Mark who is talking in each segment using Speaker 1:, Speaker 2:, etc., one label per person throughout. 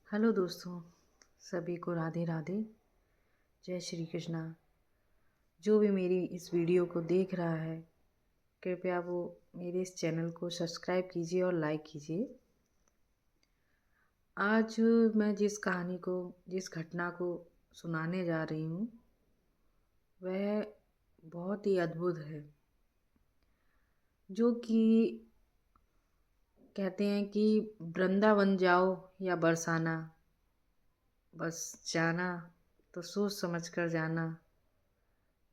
Speaker 1: Hello दोस्तों, सभी को राधे राधे। जय श्री कृष्णा। जो भी मेरी इस वीडियो को देख रहा है, कृपया वो मेरे इस चैनल को सब्सक्राइब कीजिए और लाइक कीजिए। आज मैं जिस घटना को सुनाने जा रही हूँ, वह बहुत ही अद्भुत है। जो कि कहते हैं कि वृंदावन जाओ या बरसाना, बस जाना तो सोच समझ कर जाना,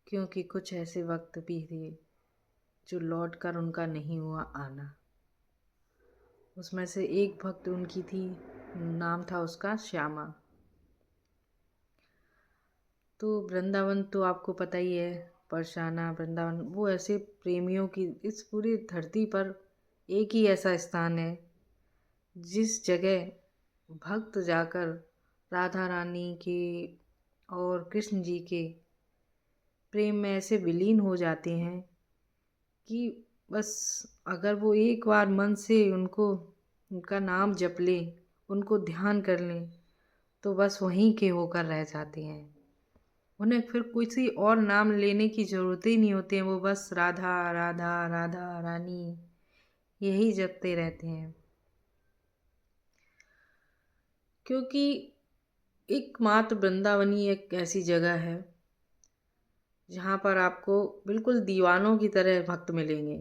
Speaker 1: क्योंकि कुछ ऐसे वक्त भी थे जो लौट कर उनका नहीं हुआ आना। उसमें से एक भक्त उनकी थी, नाम था उसका श्यामा। तो वृंदावन तो आपको पता ही है, बरसाना वृंदावन वो ऐसे प्रेमियों की इस पूरी धरती पर एक ही ऐसा स्थान है जिस जगह भक्त जाकर राधा रानी के और कृष्ण जी के प्रेम में ऐसे विलीन हो जाते हैं कि बस अगर वो एक बार मन से उनका नाम जप लें, उनको ध्यान कर लें, तो बस वहीं के होकर रह जाते हैं। उन्हें फिर किसी और नाम लेने की ज़रूरत ही नहीं होती है। वो बस राधा राधा राधा रानी यही जपते रहते हैं। क्योंकि एकमात्र वृंदावनी एक ऐसी जगह है जहाँ पर आपको बिल्कुल दीवानों की तरह भक्त मिलेंगे,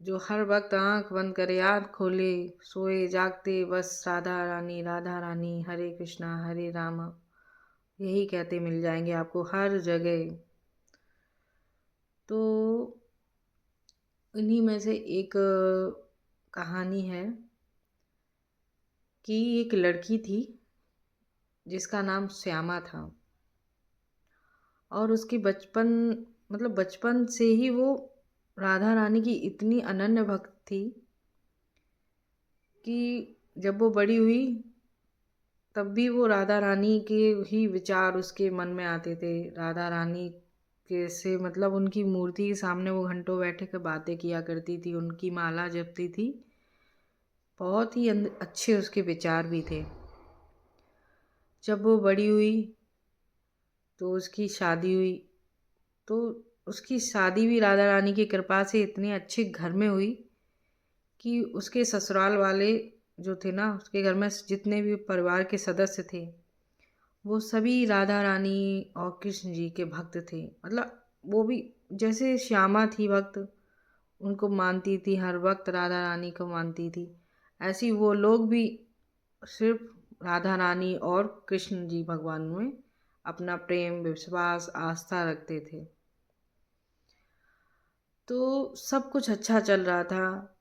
Speaker 1: जो हर वक्त आंख बंद करे आंख खोले सोए जागते बस राधा रानी हरे कृष्णा हरे राम यही कहते मिल जाएंगे आपको हर जगह। तो इन्हीं में से एक कहानी है कि एक लड़की थी जिसका नाम श्यामा था। और उसकी बचपन से ही वो राधा रानी की इतनी अनन्य भक्त थी कि जब वो बड़ी हुई तब भी वो राधा रानी के ही विचार उसके मन में आते थे। राधा रानी के से उनकी मूर्ति के सामने वो घंटों बैठे कर बातें किया करती थी, उनकी माला जपती थी। बहुत ही अच्छे उसके विचार भी थे। जब वो बड़ी हुई तो उसकी शादी हुई। तो उसकी शादी भी राधा रानी की कृपा से इतने अच्छे घर में हुई कि उसके ससुराल वाले जो थे ना, उसके घर में जितने भी परिवार के सदस्य थे वो सभी राधा रानी और कृष्ण जी के भक्त थे। वो भी जैसे श्यामा थी भक्त, उनको मानती थी, हर वक्त राधा रानी को मानती थी, ऐसी वो लोग भी सिर्फ राधा रानी और कृष्ण जी भगवान में अपना प्रेम विश्वास आस्था रखते थे। तो सब कुछ अच्छा चल रहा था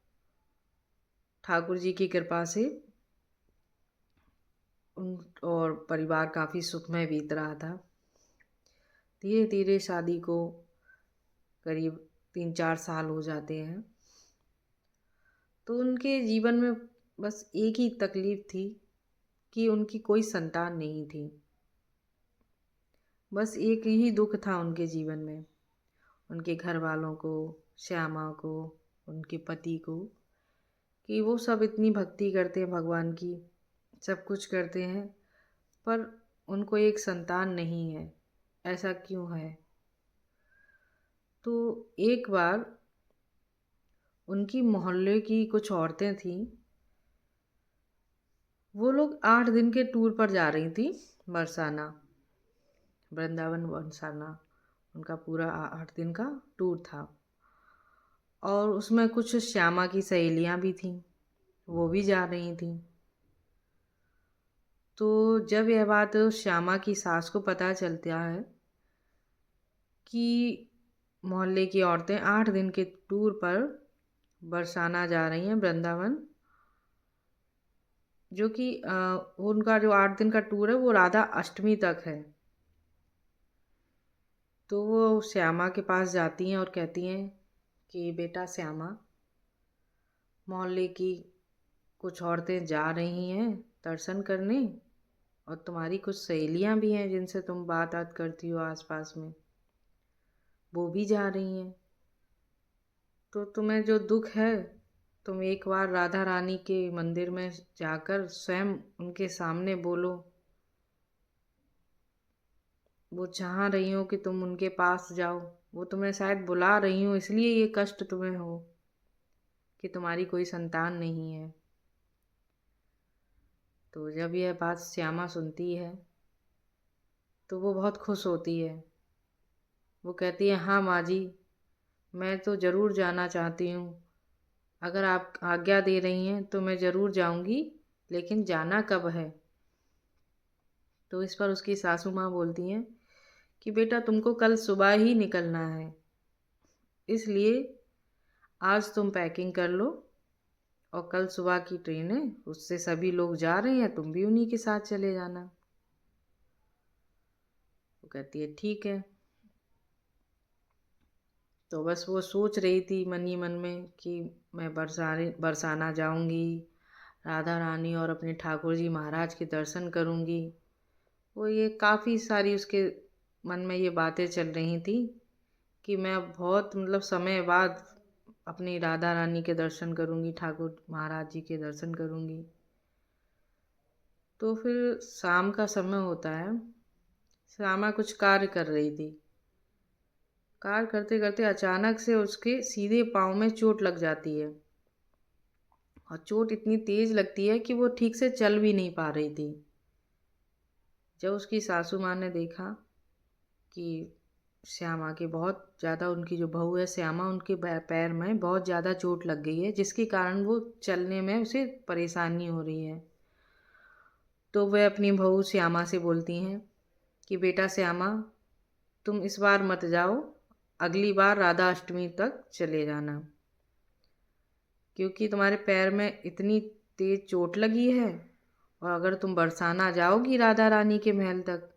Speaker 1: ठाकुर जी की कृपा से। उन और परिवार काफ़ी सुखमय बीत रहा था। धीरे धीरे शादी को करीब 3-4 साल हो जाते हैं। तो उनके जीवन में बस एक ही तकलीफ थी कि उनकी कोई संतान नहीं थी। बस एक ही दुख था उनके जीवन में, उनके घर वालों को, श्यामा को, उनके पति को, कि वो सब इतनी भक्ति करते हैं भगवान की, सब कुछ करते हैं, पर उनको एक संतान नहीं है। ऐसा क्यों है? तो एक बार उनकी मोहल्ले की कुछ औरतें थीं, वो लोग 8 दिन के टूर पर जा रही थी बरसाना, वृंदावन बरसाना। उनका पूरा 8 दिन का टूर था। और उसमें कुछ श्यामा की सहेलियां भी थीं, वो भी जा रही थीं। तो जब यह बात श्यामा की सास को पता चलता है कि मोहल्ले की औरतें 8 दिन के टूर पर बरसाना जा रही हैं वृंदावन, जो कि उनका जो 8 दिन का टूर है वो राधा अष्टमी तक है। तो वो श्यामा के पास जाती हैं और कहती हैं कि बेटा श्यामा, मोहल्ले की कुछ औरतें जा रही हैं दर्शन करने, और तुम्हारी कुछ सहेलियां भी हैं जिनसे तुम बात करती हो आसपास में, वो भी जा रही हैं। तो तुम्हें जो दुख है तुम एक बार राधा रानी के मंदिर में जाकर स्वयं उनके सामने बोलो। वो चाह रही हो कि तुम उनके पास जाओ। वो तुम्हें शायद बुला रही हो, इसलिए ये कष्ट तुम्हें हो कि तुम्हारी कोई संतान नहीं है। तो जब यह बात श्यामा सुनती है तो वो बहुत खुश होती है। वो कहती है, हाँ माँ जी, मैं तो ज़रूर जाना चाहती हूँ। अगर आप आज्ञा दे रही हैं तो मैं ज़रूर जाऊँगी, लेकिन जाना कब है? तो इस पर उसकी सासू माँ बोलती हैं कि बेटा तुमको कल सुबह ही निकलना है, इसलिए आज तुम पैकिंग कर लो और कल सुबह की ट्रेन है, उससे सभी लोग जा रहे हैं, तुम भी उन्हीं के साथ चले जाना। वो कहती है ठीक है। तो बस वो सोच रही थी मन ही मन में कि मैं बरसाना जाऊंगी, राधा रानी और अपने ठाकुर जी महाराज के दर्शन करूंगी। वो ये काफ़ी सारी उसके मन में ये बातें चल रही थी कि मैं अब बहुत मतलब समय बाद अपनी राधा रानी के दर्शन करूंगी, ठाकुर महाराज जी के दर्शन करूंगी। तो फिर शाम का समय होता है। श्यामा कुछ कार्य कर रही थी। कार्य करते करते अचानक से उसके सीधे पाँव में चोट लग जाती है, और चोट इतनी तेज लगती है कि वो ठीक से चल भी नहीं पा रही थी। जब उसकी सासू माँ ने देखा कि श्यामा के बहुत ज़्यादा, उनकी जो बहू है श्यामा, उनके पैर में बहुत ज़्यादा चोट लग गई है, जिसके कारण वो चलने में उसे परेशानी हो रही है, तो वह अपनी बहू श्यामा से बोलती हैं कि बेटा श्यामा, तुम इस बार मत जाओ, अगली बार राधा अष्टमी तक चले जाना, क्योंकि तुम्हारे पैर में इतनी तेज चोट लगी है, और अगर तुम बरसाना जाओगी राधा रानी के महल तक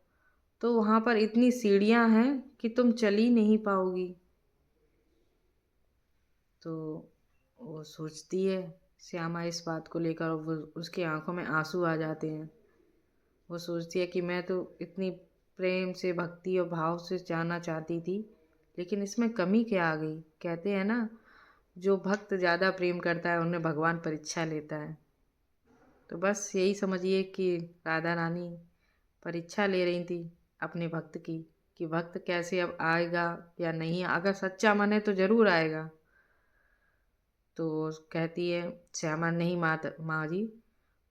Speaker 1: तो वहाँ पर इतनी सीढ़ियाँ हैं कि तुम चल ही नहीं पाओगी। तो वो सोचती है श्यामा इस बात को लेकर, और वो उसकी आंखों में आंसू आ जाते हैं। वो सोचती है कि मैं तो इतनी प्रेम से, भक्ति और भाव से जाना चाहती थी, लेकिन इसमें कमी क्या आ गई। कहते हैं ना, जो भक्त ज़्यादा प्रेम करता है उन्हें भगवान परीक्षा लेता है। तो बस यही समझिए कि राधा रानी परीक्षा ले रही थी अपने भक्त की, कि भक्त कैसे अब आएगा या नहीं। अगर सच्चा मन है तो ज़रूर आएगा। तो कहती है श्यामा, नहीं माँ जी,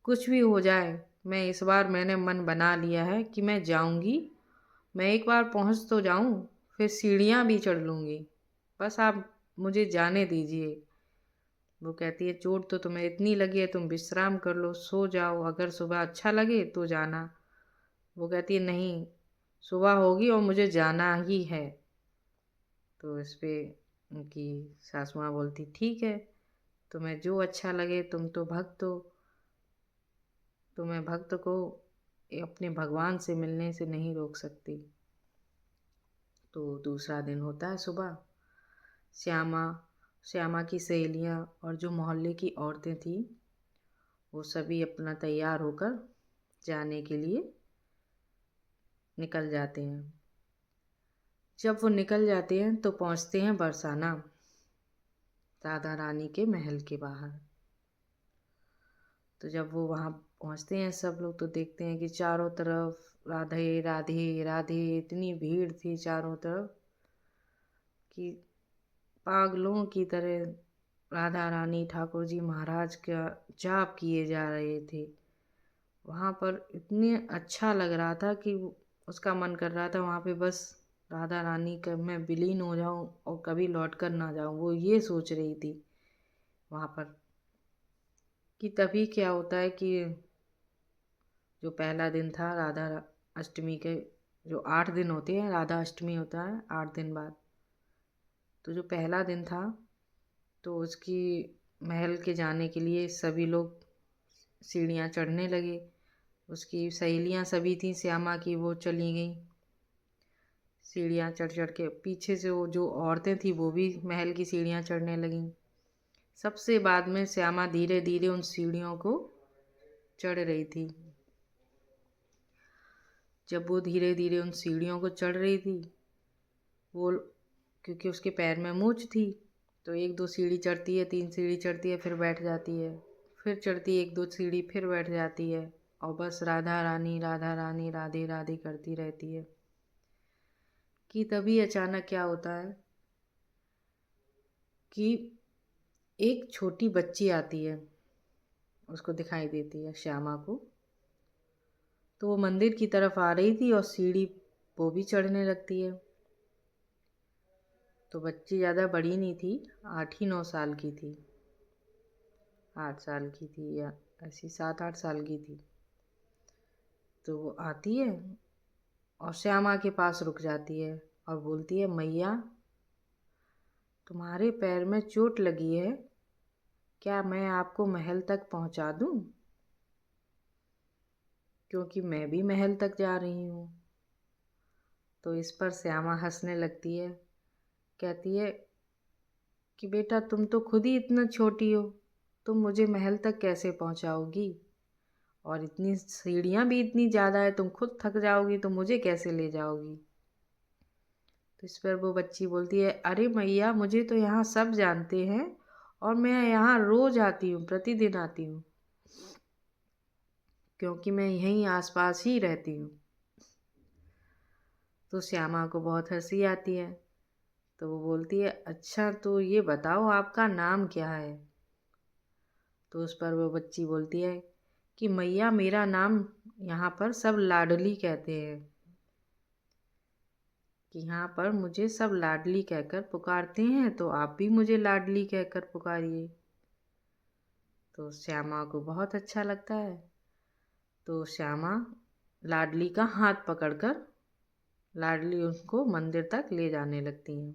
Speaker 1: कुछ भी हो जाए, मैं इस बार मैंने मन बना लिया है कि मैं जाऊंगी। मैं एक बार पहुंच तो जाऊं, फिर सीढ़ियां भी चढ़ लूंगी, बस आप मुझे जाने दीजिए। वो कहती है चोट तो तुम्हें इतनी लगी है, तुम विश्राम कर लो, सो जाओ, अगर सुबह अच्छा लगे तो जाना। वो कहती है नहीं, सुबह होगी और मुझे जाना ही है। तो इस पे उनकी सासू माँ बोलती ठीक है, तुम्हें जो अच्छा लगे, तुम तो भक्त हो, तुम्हें भक्त को अपने भगवान से मिलने से नहीं रोक सकती। तो दूसरा दिन होता है सुबह। श्यामा श्यामा की सहेलियाँ और जो मोहल्ले की औरतें थीं, वो सभी अपना तैयार होकर जाने के लिए निकल जाते हैं। जब वो निकल जाते हैं तो पहुंचते हैं बरसाना, राधा रानी के महल के बाहर। तो जब वो वहाँ पहुँचते हैं सब लोग, तो देखते हैं कि चारों तरफ राधे राधे राधे, इतनी भीड़ थी चारों तरफ कि पागलों की तरह राधा रानी ठाकुर जी महाराज का जाप किए जा रहे थे। वहाँ पर इतने अच्छा लग रहा था कि उसका मन कर रहा था वहाँ पे बस राधा रानी का मैं विलीन हो जाऊं और कभी लौट कर ना जाऊं। वो ये सोच रही थी वहाँ पर। कि तभी क्या होता है कि जो पहला दिन था राधा अष्टमी के, जो 8 दिन होते हैं, राधा अष्टमी होता है 8 दिन बाद। तो जो पहला दिन था, तो उसकी महल के जाने के लिए सभी लोग सीढ़ियाँ चढ़ने लगे। उसकी सहेलियाँ सभी थीं श्यामा की, वो चली गईं सीढ़ियाँ चढ़ चढ़ के। पीछे से वो जो औरतें थीं वो भी महल की सीढ़ियाँ चढ़ने लगीं। सबसे बाद में श्यामा धीरे धीरे उन सीढ़ियों को चढ़ रही थी। जब वो धीरे धीरे उन सीढ़ियों को चढ़ रही थी, वो, क्योंकि उसके पैर में मूंछ थी, तो 1-2 सीढ़ी चढ़ती है, 3 सीढ़ी चढ़ती है, फिर बैठ जाती है, फिर चढ़ती है 1-2 सीढ़ी, फिर बैठ जाती है और बस राधा रानी राधे राधे करती रहती है। कि तभी अचानक क्या होता है कि एक छोटी बच्ची आती है, उसको दिखाई देती है श्यामा को। तो वो मंदिर की तरफ आ रही थी और सीढ़ी वो भी चढ़ने लगती है। तो बच्ची ज़्यादा बड़ी नहीं थी, 8 ही 9 साल की थी, 8 साल की थी या ऐसी 7-8 साल की थी। तो वो आती है और श्यामा के पास रुक जाती है और बोलती है, मैया तुम्हारे पैर में चोट लगी है, क्या मैं आपको महल तक पहुंचा दूं? क्योंकि मैं भी महल तक जा रही हूँ। तो इस पर श्यामा हंसने लगती है, कहती है कि बेटा तुम तो खुद ही इतना छोटी हो, तुम मुझे महल तक कैसे पहुंचाओगी? और इतनी सीढ़ियाँ भी इतनी ज़्यादा है, तुम खुद थक जाओगी तो मुझे कैसे ले जाओगी? तो इस पर वो बच्ची बोलती है, अरे मैया मुझे तो यहाँ सब जानते हैं और मैं यहाँ रोज आती हूँ, प्रतिदिन आती हूँ, क्योंकि मैं यहीं आसपास ही रहती हूँ। तो श्यामा को बहुत हंसी आती है। तो वो बोलती है, अच्छा तो ये बताओ आपका नाम क्या है? तो उस पर वो बच्ची बोलती है कि मैया मेरा नाम यहाँ पर सब लाडली कहते हैं, कि यहाँ पर मुझे सब लाडली कहकर पुकारते हैं, तो आप भी मुझे लाडली कहकर पुकारिए। तो श्यामा को बहुत अच्छा लगता है। तो श्यामा लाडली का हाथ पकड़कर लाडली उसको मंदिर तक ले जाने लगती हैं।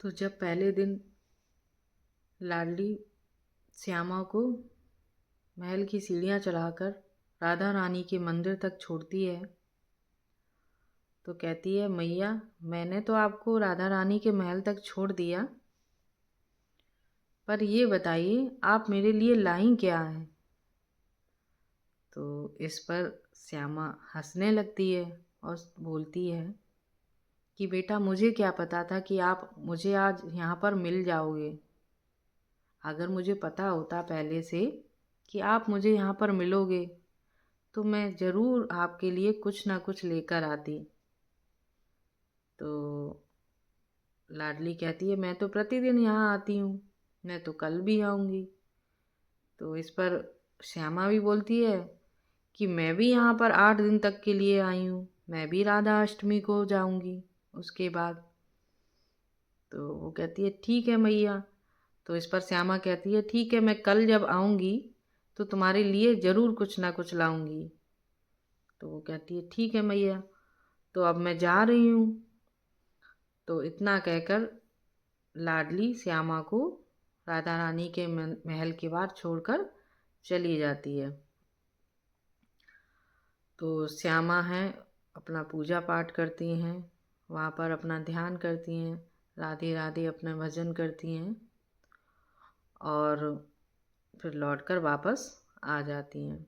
Speaker 1: तो जब पहले दिन लाडली श्यामा को महल की सीढ़ियाँ चढ़ाकर राधा रानी के मंदिर तक छोड़ती है, तो कहती है, मैया मैंने तो आपको राधा रानी के महल तक छोड़ दिया, पर ये बताइए आप मेरे लिए लाई क्या है? तो इस पर श्यामा हंसने लगती है और बोलती है कि बेटा मुझे क्या पता था कि आप मुझे आज यहाँ पर मिल जाओगे। अगर मुझे पता होता पहले से कि आप मुझे यहाँ पर मिलोगे तो मैं ज़रूर आपके लिए कुछ ना कुछ लेकर आती। तो लाडली कहती है, मैं तो प्रतिदिन यहाँ आती हूँ, मैं तो कल भी आऊँगी। तो इस पर श्यामा भी बोलती है कि मैं भी यहाँ पर 8 दिन तक के लिए आई हूँ, मैं भी राधा अष्टमी को जाऊँगी उसके बाद। तो वो कहती है, ठीक है मैया। तो इस पर श्यामा कहती है, ठीक है मैं कल जब आऊँगी तो तुम्हारे लिए ज़रूर कुछ ना कुछ लाऊंगी। तो वो कहती है, ठीक है मैया, तो अब मैं जा रही हूँ। तो इतना कहकर लाडली श्यामा को राधा रानी के महल के बाहर छोड़कर चली जाती है। तो श्यामा है अपना पूजा पाठ करती हैं, वहाँ पर अपना ध्यान करती हैं, राधे राधे अपना भजन करती हैं और फिर लौटकर वापस आ जाती हैं।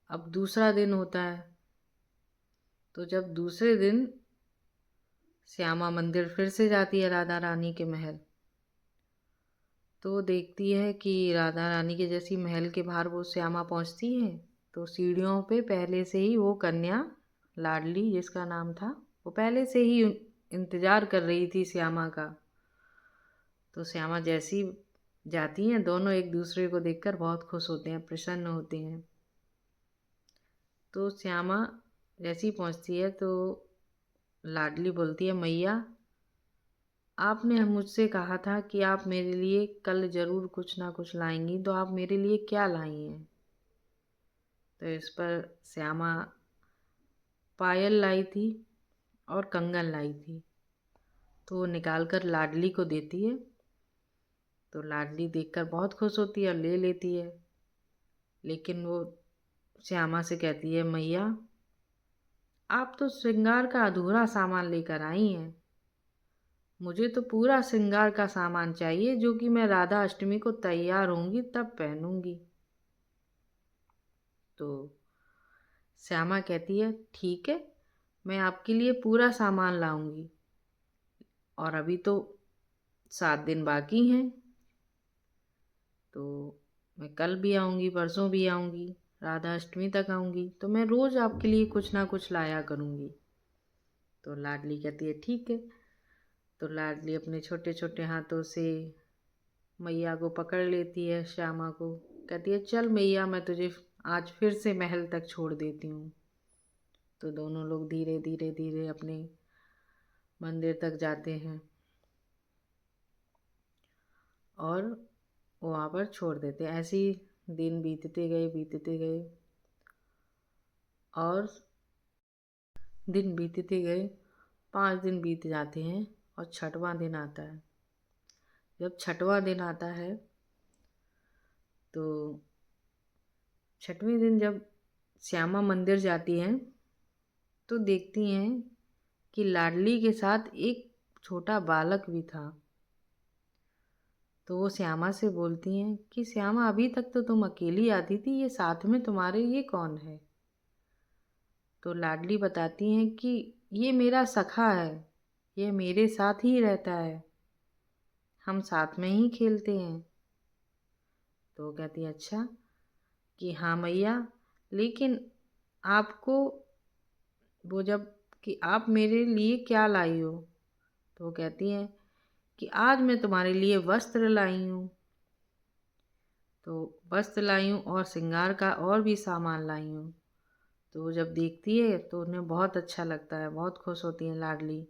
Speaker 1: अब दूसरा दिन होता है। तो जब दूसरे दिन श्यामा मंदिर फिर से जाती है राधा रानी के महल, तो देखती है कि राधा रानी के जैसी महल के बाहर वो श्यामा पहुंचती है तो सीढ़ियों पे पहले से ही वो कन्या लाडली जिसका नाम था, वो पहले से ही इंतजार कर रही थी श्यामा का। तो श्यामा जैसी जाती हैं, दोनों एक दूसरे को देखकर बहुत खुश होते हैं, प्रसन्न होते हैं। तो श्यामा जैसी पहुंचती है तो लाडली बोलती है, मैया आपने मुझसे कहा था कि आप मेरे लिए कल ज़रूर कुछ ना कुछ लाएंगी, तो आप मेरे लिए क्या लाई हैं? तो इस पर श्यामा पायल लाई थी और कंगन लाई थी। तो वो निकाल कर लाडली को देती है। तो लाडली देखकर बहुत खुश होती है और ले लेती है। लेकिन वो श्यामा से कहती है, मैया आप तो श्रृंगार का अधूरा सामान लेकर आई हैं, मुझे तो पूरा श्रृंगार का सामान चाहिए जो कि मैं राधा अष्टमी को तैयार होंगी तब पहनूंगी। तो श्यामा कहती है, ठीक है मैं आपके लिए पूरा सामान लाऊंगी, और अभी तो 7 दिन बाकी हैं, तो मैं कल भी आऊंगी, परसों भी आऊंगी, राधा अष्टमी तक आऊंगी, तो मैं रोज आपके लिए कुछ ना कुछ लाया करूंगी। तो लाडली कहती है ठीक है। तो लाडली अपने छोटे छोटे हाथों से मैया को पकड़ लेती है, श्यामा को, कहती है चल मैया, मैं तुझे आज फिर से महल तक छोड़ देती हूँ। तो दोनों लोग धीरे धीरे धीरे अपने मंदिर तक जाते हैं और वहाँ पर छोड़ देते हैं। ऐसे ही दिन बीतते गए और दिन बीतते गए। 5 दिन बीत जाते हैं और छठवां दिन आता है। जब छठवां दिन आता है तो छठवें दिन जब श्यामा मंदिर जाती हैं तो देखती हैं कि लाडली के साथ एक छोटा बालक भी था। तो वो श्यामा से बोलती हैं कि श्यामा, अभी तक तो तुम अकेली आती थी, ये साथ में तुम्हारे ये कौन है? तो लाडली बताती हैं कि ये मेरा सखा है, ये मेरे साथ ही रहता है, हम साथ में ही खेलते हैं। तो वो कहती है अच्छा, कि हाँ मैया, लेकिन आपको वो जब कि आप मेरे लिए क्या लाई हो? तो वो कहती हैं कि आज मैं तुम्हारे लिए वस्त्र लाई हूँ। तो वस्त्र लाई हूँ और श्रृंगार का और भी सामान लाई हूँ। तो वो जब देखती है तो उन्हें बहुत अच्छा लगता है, बहुत खुश होती है लाडली।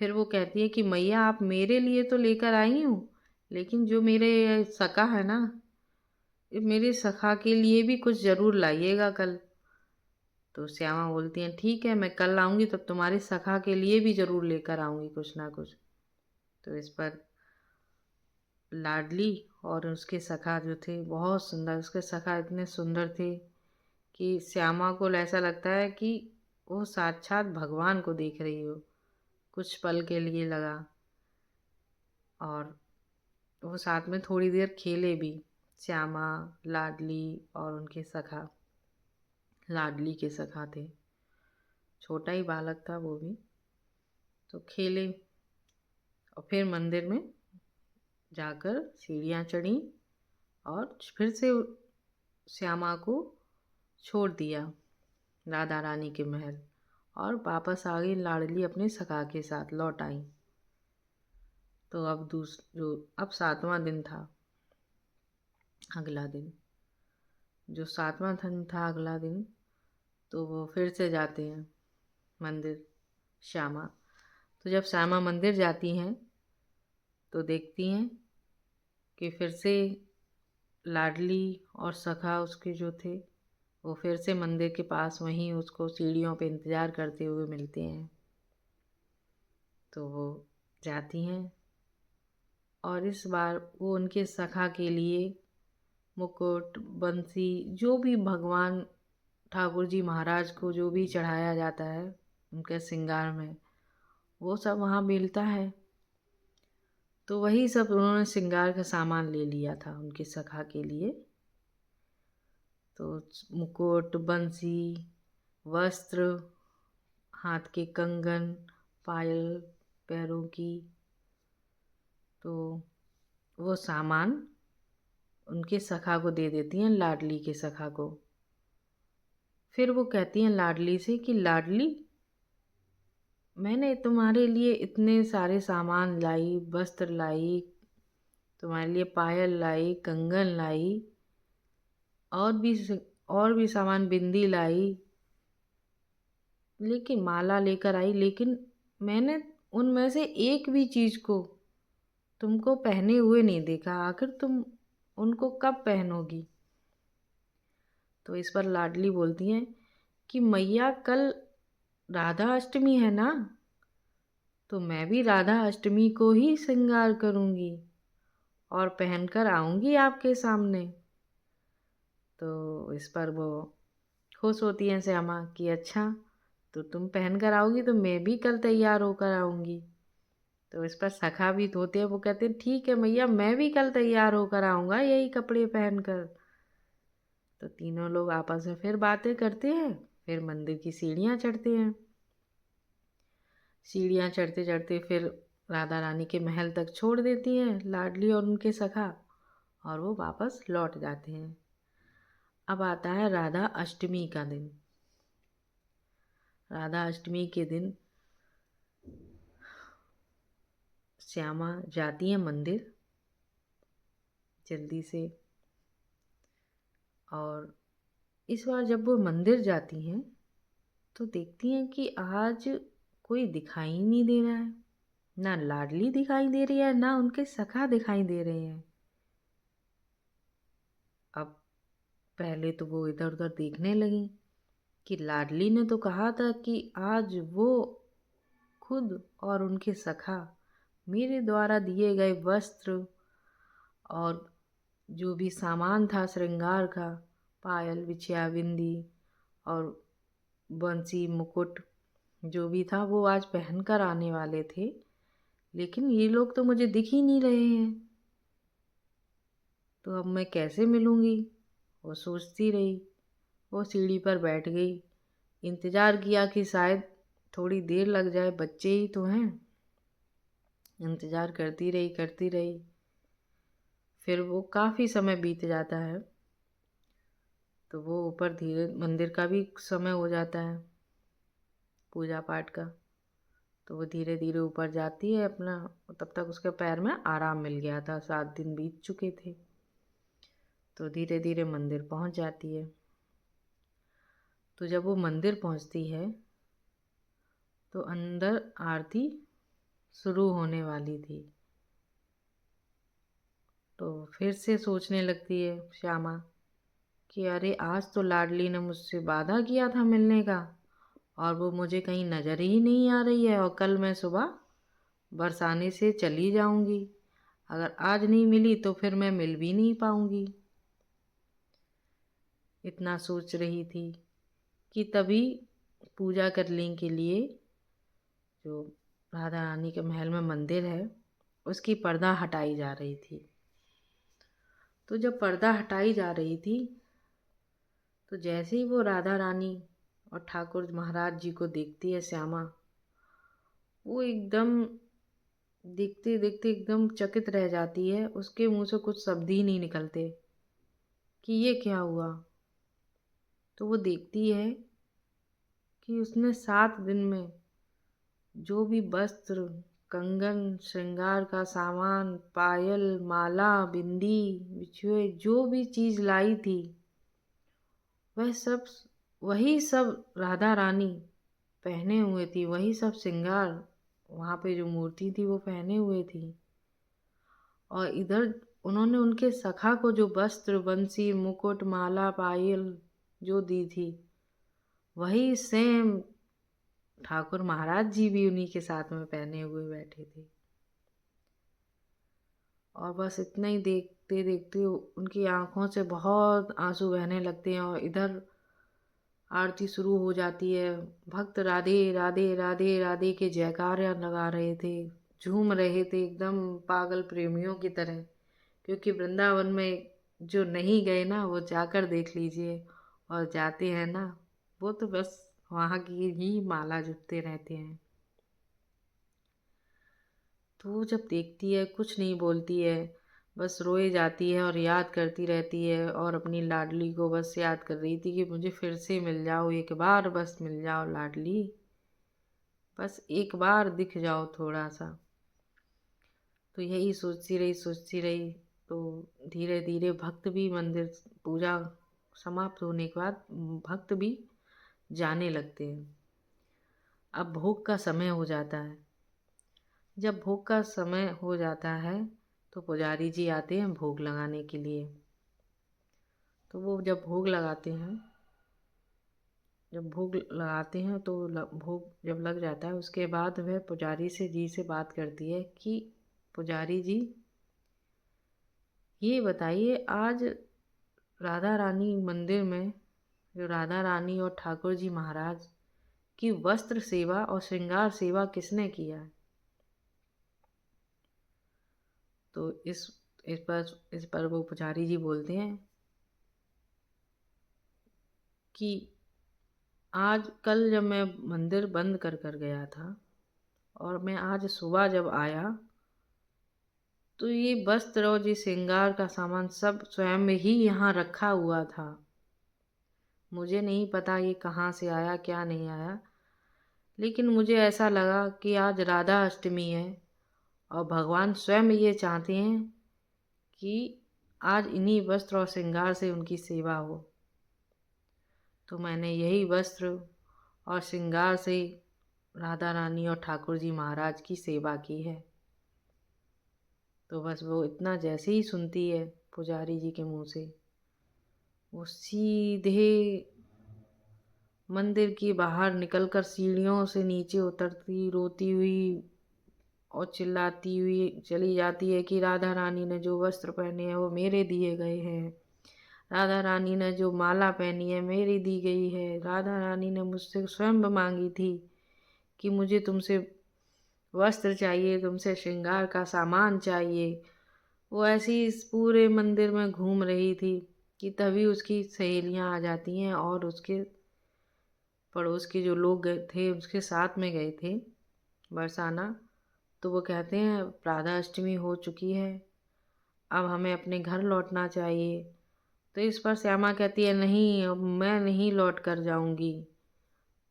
Speaker 1: फिर वो कहती है कि मैया, आप मेरे लिए तो लेकर आई हूँ, लेकिन जो मेरे सखा है ना, मेरे सखा के लिए भी कुछ ज़रूर लाइएगा कल। तो श्यामा बोलती हैं ठीक है, मैं कल आऊँगी, तब तुम्हारे सखा के लिए भी ज़रूर लेकर आऊँगी कुछ ना कुछ। तो इस पर लाडली और उसके सखा जो थे बहुत सुंदर, उसके सखा इतने सुंदर थे कि श्यामा को ऐसा लगता है कि वो साक्षात भगवान को देख रही हो। कुछ पल के लिए लगा, और वो साथ में थोड़ी देर खेले भी, श्यामा, लाडली और उनके सखा। लाडली के सखा थे, छोटा ही बालक था वो भी। तो खेले और फिर मंदिर में जाकर सीढ़ियाँ चढ़ी और फिर से श्यामा को छोड़ दिया राधा रानी के महल, और वापस आ गई लाडली अपने सखा के साथ लौट आई। तो अब 7वां दिन था। अगला दिन, जो 7वां दिन था अगला दिन, तो वो फिर से जाते हैं मंदिर, श्यामा। तो जब श्यामा मंदिर जाती हैं तो देखती हैं कि फिर से लाडली और सखा उसके जो थे वो फिर से मंदिर के पास वहीं उसको सीढ़ियों पे इंतज़ार करते हुए मिलते हैं। तो वो जाती हैं और इस बार वो उनके सखा के लिए मुकुट, बंसी, जो भी भगवान ठाकुर जी महाराज को जो भी चढ़ाया जाता है उनके श्रृंगार में, वो सब वहाँ मिलता है। तो वही सब उन्होंने श्रृंगार का सामान ले लिया था उनके सखा के लिए। तो मुकुट, बंसी, वस्त्र, हाथ के कंगन, पायल पैरों की, तो वो सामान उनके सखा को दे देती हैं, लाडली के सखा को। फिर वो कहती हैं लाडली से कि लाडली, मैंने तुम्हारे लिए इतने सारे सामान लाई, वस्त्र लाई, तुम्हारे लिए पायल लाई, कंगन लाई, और भी और भी सामान, बिंदी लाई, लेकिन माला लेकर आई, लेकिन मैंने उनमें से एक भी चीज़ को तुमको पहने हुए नहीं देखा। आखिर तुम उनको कब पहनोगी? तो इस पर लाडली बोलती हैं कि मैया, कल राधा अष्टमी है ना, तो मैं भी राधा अष्टमी को ही श्रृंगार करूँगी और पहनकर आऊँगी आपके सामने। तो इस पर वो खुश होती हैं श्यामा कि अच्छा, तो तुम पहन कर आओगी तो मैं भी कल तैयार होकर आऊँगी। तो इस पर सखा भी होते हैं, वो कहते हैं ठीक है मैया, मैं भी कल तैयार होकर आऊँगा यही कपड़े पहनकर। तो तीनों लोग आपस में फिर बातें करते हैं, फिर मंदिर की सीढ़ियाँ चढ़ते हैं। सीढ़ियाँ चढ़ते चढ़ते फिर राधा रानी के महल तक छोड़ देती हैं लाडली और उनके सखा, और वो वापस लौट जाते हैं। अब आता है राधा अष्टमी का दिन। राधा अष्टमी के दिन श्यामा जाती है मंदिर जल्दी से, और इस बार जब वो मंदिर जाती हैं तो देखती हैं कि आज कोई दिखाई ही नहीं दे रहा है। ना लाडली दिखाई दे रही है, ना उनके सखा दिखाई दे रहे हैं। अब पहले तो वो इधर उधर देखने लगी कि लाडली ने तो कहा था कि आज वो खुद और उनके सखा मेरे द्वारा दिए गए वस्त्र और जो भी सामान था श्रृंगार का, पायल, बिछिया, बिंदी और बंसी, मुकुट, जो भी था वो आज पहन कर आने वाले थे, लेकिन ये लोग तो मुझे दिख ही नहीं रहे हैं, तो अब मैं कैसे मिलूंगी। वो सोचती रही। वो सीढ़ी पर बैठ गई, इंतज़ार किया कि शायद थोड़ी देर लग जाए, बच्चे ही तो हैं। इंतज़ार करती रही करती रही। फिर वो काफ़ी समय बीत जाता है, तो वो ऊपर धीरे मंदिर का भी समय हो जाता है पूजा पाठ का, तो वो धीरे धीरे ऊपर जाती है अपना। तब तक उसके पैर में आराम मिल गया था, 7 दिन बीत चुके थे, तो धीरे धीरे मंदिर पहुंच जाती है। तो जब वो मंदिर पहुंचती है तो अंदर आरती शुरू होने वाली थी, तो फिर से सोचने लगती है श्यामा कि अरे आज तो लाडली ने मुझसे वादा किया था मिलने का, और वो मुझे कहीं नज़र ही नहीं आ रही है, और कल मैं सुबह बरसाने से चली जाऊंगी। अगर आज नहीं मिली तो फिर मैं मिल भी नहीं पाऊंगी। इतना सोच रही थी कि तभी पूजा करने के लिए जो राधा रानी के महल में मंदिर है उसकी पर्दा हटाई जा रही थी। तो जब पर्दा हटाई जा रही थी तो जैसे ही वो राधा रानी और ठाकुर महाराज जी को देखती है श्यामा, वो एकदम देखते देखते एकदम चकित रह जाती है। उसके मुंह से कुछ शब्द ही नहीं निकलते कि ये क्या हुआ। तो वो देखती है कि उसने 7 दिन में जो भी वस्त्र, कंगन, श्रृंगार का सामान, पायल, माला, बिंदी, बिछुए, जो भी चीज लाई थी वह सब, वही सब राधा रानी पहने हुए थी। वही सब श्रृंगार वहाँ पे जो मूर्ति थी वो पहने हुए थी। और इधर उन्होंने उनके सखा को जो वस्त्र, बंसी, मुकुट, माला, पायल जो दी थी, वही सेम ठाकुर महाराज जी भी उन्हीं के साथ में पहने हुए बैठे थे। और बस इतना ही देखते देखते उनकी आंखों से बहुत आंसू बहने लगते हैं, और इधर आरती शुरू हो जाती है। भक्त राधे राधे राधे राधे के जयकारे लगा रहे थे, झूम रहे थे एकदम पागल प्रेमियों की तरह। क्योंकि वृंदावन में जो नहीं गए ना वो जाकर देख लीजिए, और जाते हैं ना वो तो बस वहाँ की ही माला जपते रहते हैं। तो वो जब देखती है कुछ नहीं बोलती है, बस रोए जाती है और याद करती रहती है, और अपनी लाडली को बस याद कर रही थी कि मुझे फिर से मिल जाओ, एक बार बस मिल जाओ लाडली, बस एक बार दिख जाओ थोड़ा सा। तो यही सोचती रही। तो धीरे धीरे भक्त भी मंदिर पूजा समाप्त होने के बाद भक्त भी जाने लगते हैं। अब भोग का समय हो जाता है। जब भोग का समय हो जाता है तो पुजारी जी आते हैं भोग लगाने के लिए। तो वो जब भोग लगाते हैं तो भोग जब लग जाता है उसके बाद वह पुजारी से बात करती है कि पुजारी जी ये बताइए, आज राधा रानी मंदिर में जो राधा रानी और ठाकुर जी महाराज की वस्त्र सेवा और श्रृंगार सेवा किसने किया है। तो इस पर वो पुजारी जी बोलते हैं कि आज कल जब मैं मंदिर बंद कर कर गया था और मैं आज सुबह जब आया तो ये वस्त्र और ये श्रृंगार का सामान सब स्वयं ही यहाँ रखा हुआ था। मुझे नहीं पता ये कहाँ से आया क्या नहीं आया, लेकिन मुझे ऐसा लगा कि आज राधा अष्टमी है और भगवान स्वयं ये चाहते हैं कि आज इन्हीं वस्त्र और श्रृंगार से उनकी सेवा हो। तो मैंने यही वस्त्र और श्रृंगार से राधा रानी और ठाकुर जी महाराज की सेवा की है। तो बस वो इतना जैसे ही सुनती है पुजारी जी के मुंह से, वो सीधे मंदिर के बाहर निकलकर सीढ़ियों से नीचे उतरती रोती हुई और चिल्लाती हुई चली जाती है कि राधा रानी ने जो वस्त्र पहने हैं वो मेरे दिए गए हैं, राधा रानी ने जो माला पहनी है मेरी दी गई है, राधा रानी ने मुझसे स्वयं मांगी थी कि मुझे तुमसे वस्त्र चाहिए, तुमसे श्रृंगार का सामान चाहिए। वो ऐसे ही इस पूरे मंदिर में घूम रही थी कि तभी उसकी सहेलियां आ जाती हैं और उसके पड़ोस के जो लोग गए थे उसके साथ में गए थे बरसाना। तो वो कहते हैं राधा अष्टमी हो चुकी है, अब हमें अपने घर लौटना चाहिए। तो इस पर श्यामा कहती है नहीं, अब मैं नहीं लौट कर जाऊंगी,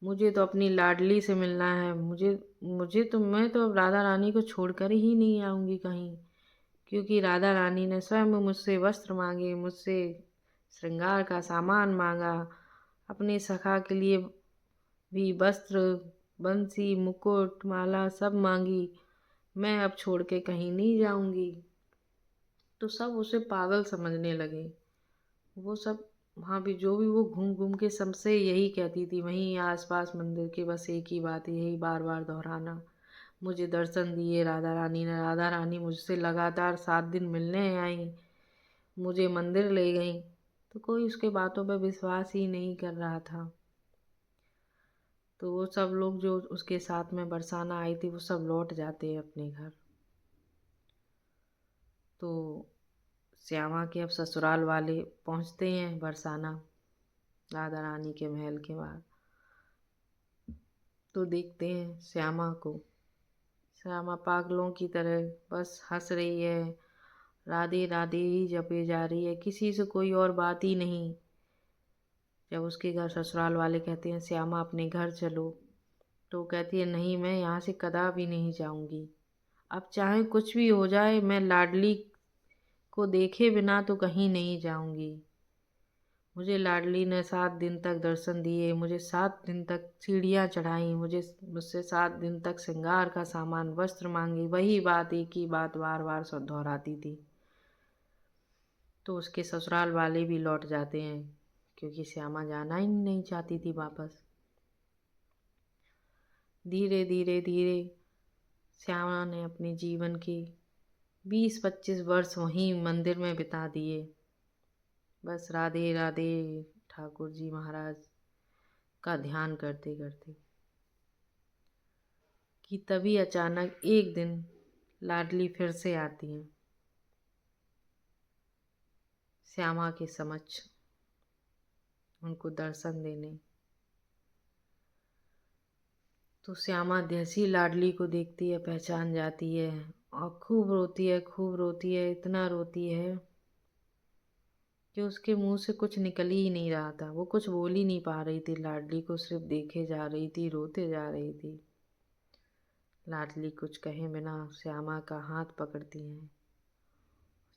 Speaker 1: मुझे तो अपनी लाडली से मिलना है। मुझे मुझे तो मैं तो अब राधा रानी को छोड़कर ही नहीं आऊंगी कहीं, क्योंकि राधा रानी ने स्वयं मुझसे वस्त्र मांगे, मुझसे श्रृंगार का सामान मांगा, अपने सखा के लिए भी वस्त्र, बंसी, मुकुट, माला सब मांगी। मैं अब छोड़ के कहीं नहीं जाऊंगी। तो सब उसे पागल समझने लगे। वो सब वहाँ भी जो भी वो घूम घूम के सबसे यही कहती थी, वहीं आसपास मंदिर के बस एक ही बात, यही बार बार दोहराना, मुझे दर्शन दिए राधा रानी ने, राधा रानी मुझसे लगातार 7 दिन मिलने आई, मुझे मंदिर ले गई। तो कोई उसके बातों पर विश्वास ही नहीं कर रहा था। तो वो सब लोग जो उसके साथ में बरसाना आई थी वो सब लौट जाते हैं अपने घर। तो श्यामा के अब ससुराल वाले पहुंचते हैं बरसाना राधा रानी के महल के बाहर। तो देखते हैं श्यामा को, श्यामा पागलों की तरह बस हंस रही है, राधे राधे ही जपे जा रही है, किसी से कोई और बात ही नहीं। जब उसके घर ससुराल वाले कहते हैं श्यामा अपने घर चलो, तो कहती है नहीं, मैं यहाँ से कदापि नहीं जाऊंगी। अब चाहे कुछ भी हो जाए मैं लाडली को देखे बिना तो कहीं नहीं जाऊंगी। मुझे लाडली ने 7 दिन तक दर्शन दिए, मुझे 7 दिन तक सीढ़ियाँ चढ़ाई, मुझसे 7 दिन तक श्रृंगार का सामान वस्त्र मांगे, वही बात एक ही बात बार बार सब दोहराती थी। तो उसके ससुराल वाले भी लौट जाते हैं, क्योंकि श्यामा जाना ही नहीं चाहती थी वापस। धीरे धीरे धीरे श्यामा ने अपने जीवन के 20-25 वर्ष वहीं मंदिर में बिता दिए, बस राधे राधे ठाकुर जी महाराज का ध्यान करते करते। कि तभी अचानक एक दिन लाडली फिर से आती है श्यामा के समक्ष उनको दर्शन देने। तो श्यामा जैसी लाडली को देखती है पहचान जाती है और खूब रोती है, खूब रोती है, इतना रोती है कि उसके मुंह से कुछ निकल ही नहीं रहा था। वो कुछ बोल ही नहीं पा रही थी, लाडली को सिर्फ देखे जा रही थी, रोते जा रही थी। लाडली कुछ कहे बिना श्यामा का हाथ पकड़ती हैं,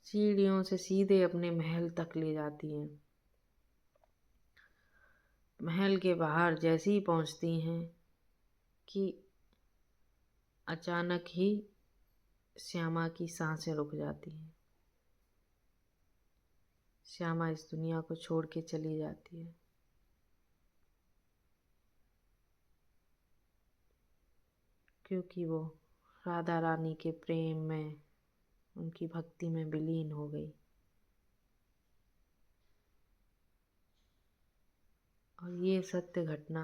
Speaker 1: सीढ़ियों से सीधे अपने महल तक ले जाती हैं। महल के बाहर जैसे ही पहुंचती हैं कि अचानक ही श्यामा की सांसें रुक जाती हैं। श्यामा इस दुनिया को छोड़ के चली जाती है। क्योंकि वो राधा रानी के प्रेम में, उनकी भक्ति में विलीन हो गई। और ये सत्य घटना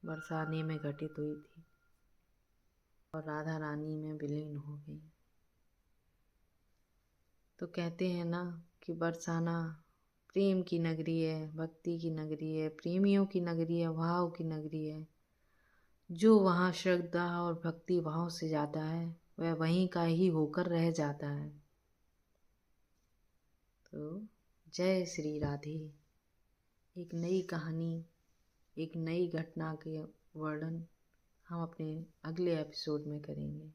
Speaker 1: बरसाने में घटित हुई थी और राधा रानी में विलीन हो गई। तो कहते हैं ना कि बरसाना प्रेम की नगरी है, भक्ति की नगरी है, प्रेमियों की नगरी है, भाव की नगरी है। जो वहाँ श्रद्धा और भक्ति भाव से जाता है वह वहीं का ही होकर रह जाता है। तो जय श्री राधे। एक नई कहानी, एक नई घटना के वर्णन हम अपने अगले एपिसोड में करेंगे।